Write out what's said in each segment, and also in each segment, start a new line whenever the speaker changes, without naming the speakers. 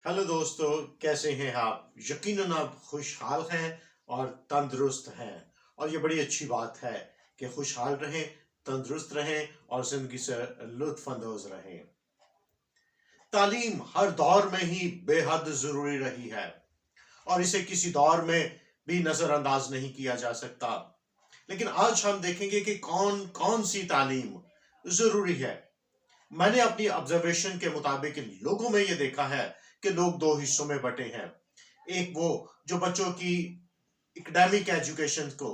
Hello दोस्तों, कैसे हैं आप? यकीनन आप खुशहाल हैं और तंदुरुस्त हैं। और ये बड़ी अच्छी बात है कि खुशहाल रहें, तंदुरुस्त रहें और जिंदगी से लुत्फ अंदोज रहें। तालीम हर दौर में ही बेहद जरूरी रही है और इसे किसी दौर में भी नजरअंदाज नहीं किया जा सकता। लेकिन आज हम देखेंगे कि कौन कौन सी तालीम जरूरी है। मैंने अपनी ऑब्जर्वेशन के मुताबिक लोगों में ये देखा है कि लोग दो हिस्सों में बटे हैं। एक वो जो बच्चों की एकेडमिक एजुकेशन को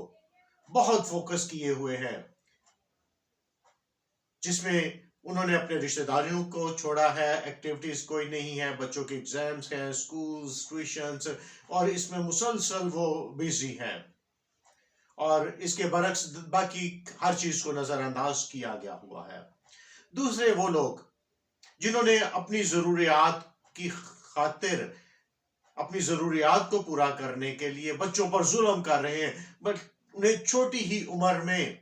बहुत फोकस किए हुए हैं, जिसमें उन्होंने अपने रिश्तेदारियों को छोड़ा है, एक्टिविटीज कोई नहीं है, बच्चों के एग्जाम्स हैं, स्कूल्स, ट्यूशंस, और इसमें मुसलसल वो बिजी हैं और इसके बरक्स बाकी हर चीज को नजरअंदाज किया गया हुआ है। दूसरे वो लोग जिन्होंने अपनी जरूरियात की खातिर अपनी जरूरियात को पूरा करने के लिए बच्चों पर जुल्म कर रहे हैं, बट उन्हें छोटी ही उम्र में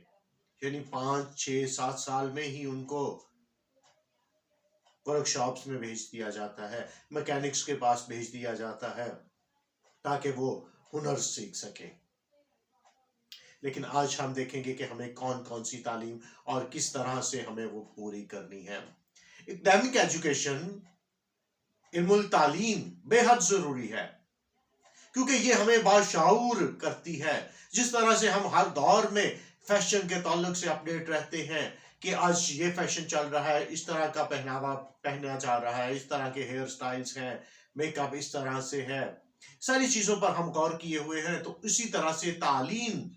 यानी 5, 6, 7 साल में ही उनको वर्कशॉप्स में भेज दिया जाता है, मैकेनिक्स के पास भेज दिया जाता है ताकि वो हुनर सीख सके। लेकिन आज हम देखेंगे कि हमें कौन कौन सी तालीम और किस तरह से हमें वो पूरी करनी है। एकेडमिक एजुकेशन, इल्मुल तालीम बेहद जरूरी है क्योंकि ये हमें बाशऊर करती है। जिस तरह से हम हर दौर में फैशन के ताल्लुक से अपडेट रहते हैं कि आज ये फैशन चल रहा है, इस तरह का पहनावा पहना जा रहा है, इस तरह के हेयर स्टाइल्स हैं, मेकअप इस तरह से है, सारी चीजों पर हम गौर किए हुए हैं। तो इसी तरह से तालीम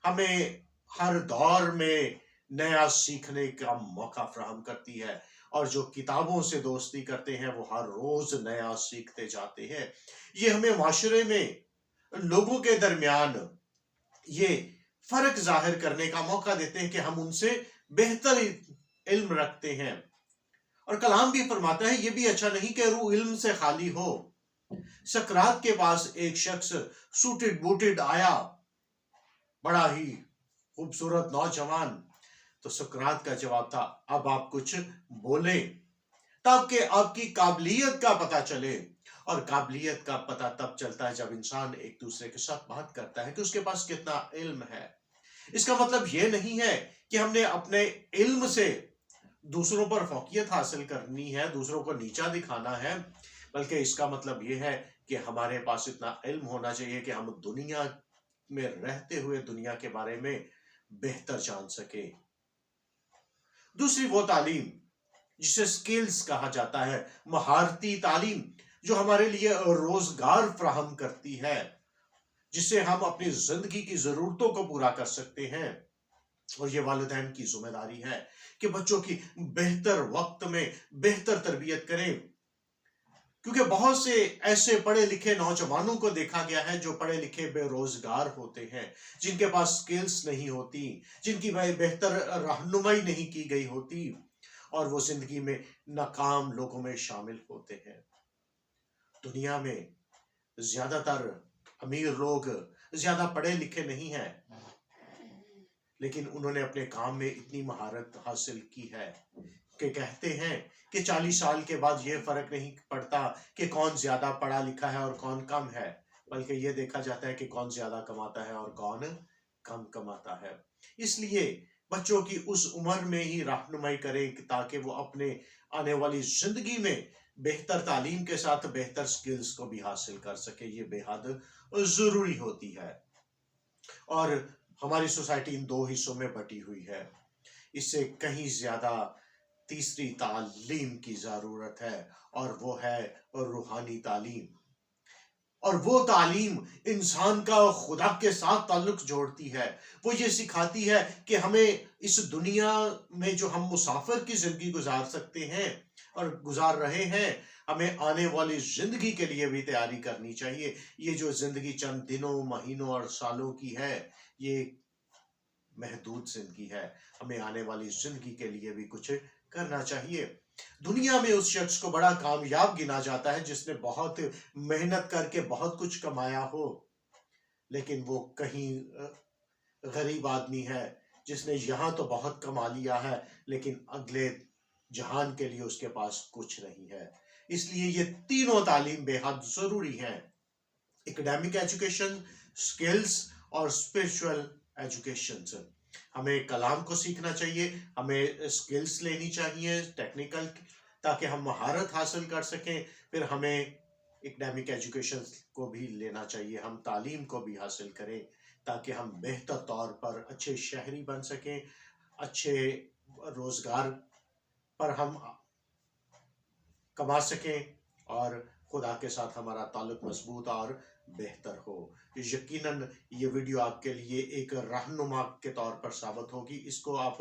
हमें हर दौर में नया सीखने का मौका फराहम करती है और जो किताबों से दोस्ती करते हैं वो हर रोज नया सीखते जाते हैं। ये हमें माशरे में लोगों के दरमियान ये फर्क जाहिर करने का मौका देते हैं कि हम उनसे बेहतर इल्म रखते हैं। और कलाम भी फरमाता है, ये भी अच्छा नहीं कि रूह इल्म से खाली हो। सकरात के पास एक शख्स सूटेड बूटेड आया, बड़ा ही खूबसूरत नौजवान। तो सुकरात का जवाब था, अब आप कुछ बोले ताकि आपकी काबिलियत का पता चले। और काबिलियत का पता तब चलता है जब इंसान एक दूसरे के साथ बात करता है कि उसके पास कितना इल्म है। इसका मतलब यह नहीं है कि हमने अपने इल्म से दूसरों पर फौकियत हासिल करनी है, दूसरों को नीचा दिखाना है, बल्कि इसका मतलब यह है कि हमारे पास इतना इल्म होना चाहिए कि हम दुनिया में रहते हुए दुनिया के बारे में बेहतर जान सके। दूसरी वो तालीम जिसे स्किल्स कहा जाता है, महारती तालीम, जो हमारे लिए रोजगार फ्राहम करती है, जिससे हम अपनी जिंदगी की जरूरतों को पूरा कर सकते हैं। और ये वालिदैन की जिम्मेदारी है कि बच्चों की बेहतर वक्त में बेहतर तरबियत करें, क्योंकि बहुत से ऐसे पढ़े लिखे नौजवानों को देखा गया है जो पढ़े लिखे बेरोजगार होते हैं, जिनके पास स्किल्स नहीं होती, जिनकी बेहतर रहनुमाई नहीं की गई होती और वो जिंदगी में नाकाम लोगों में शामिल होते हैं। दुनिया में ज्यादातर अमीर लोग ज्यादा पढ़े लिखे नहीं हैं, लेकिन उन्होंने अपने काम में इतनी महारत हासिल की है कि कहते हैं कि 40 साल के बाद यह फर्क नहीं पड़ता कि कौन ज्यादा पढ़ा लिखा है और कौन कम है, बल्कि यह देखा जाता है कि कौन ज्यादा कमाता है और कौन कम कमाता है। इसलिए बच्चों की उस उम्र में ही रहनुमाई करें ताकि वो अपने आने वाली जिंदगी में बेहतर तालीम के साथ बेहतर स्किल्स को भी हासिल कर सके। ये बेहद जरूरी होती है। और हमारी सोसाइटी इन दो हिस्सों में बटी हुई है, इससे कहीं ज्यादा तीसरी तालीम की जरूरत है और वो है रूहानी तालीम। और वो तालीम इंसान का खुदा के साथ ताल्लुक जोड़ती है। वो ये सिखाती है कि हमें इस दुनिया में जो हम मुसाफिर की जिंदगी गुजार सकते हैं और गुजार रहे हैं, हमें आने वाली जिंदगी के लिए भी तैयारी करनी चाहिए। ये जो जिंदगी चंद दिनों, महीनों और सालों की है, ये महदूद जिंदगी है। हमें आने वाली जिंदगी के लिए भी कुछ करना चाहिए। दुनिया में उस शख्स को बड़ा कामयाब गिना जाता है जिसने बहुत मेहनत करके बहुत कुछ कमाया हो, लेकिन वो कहीं गरीब आदमी है जिसने यहां तो बहुत कमा लिया है लेकिन अगले जहान के लिए उसके पास कुछ नहीं है। اس لیے یہ تینوں تعلیم بے حد ضروری ہیں، اکیڈیمک ایجوکیشن، سکلز اور اسپرچول ایجوکیشن۔ ہمیں کلام کو سیکھنا چاہیے، ہمیں سکلز لینی چاہیے ٹیکنیکل، تاکہ ہم مہارت حاصل کر سکیں، پھر ہمیں اکیڈیمک ایجوکیشن کو بھی لینا چاہیے، ہم تعلیم کو بھی حاصل کریں تاکہ ہم بہتر طور پر اچھے شہری بن سکیں، اچھے روزگار پر ہم کما سکیں اور خدا کے ساتھ ہمارا تعلق مضبوط اور بہتر ہو۔ یقیناً یہ ویڈیو آپ کے لیے ایک رہنما کے طور پر ثابت ہوگی، اس کو آپ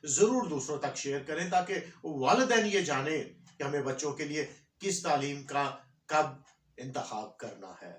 ضرور دوسروں تک شیئر کریں تاکہ والدین یہ جانیں کہ ہمیں بچوں کے لیے کس تعلیم کا کب انتخاب کرنا ہے۔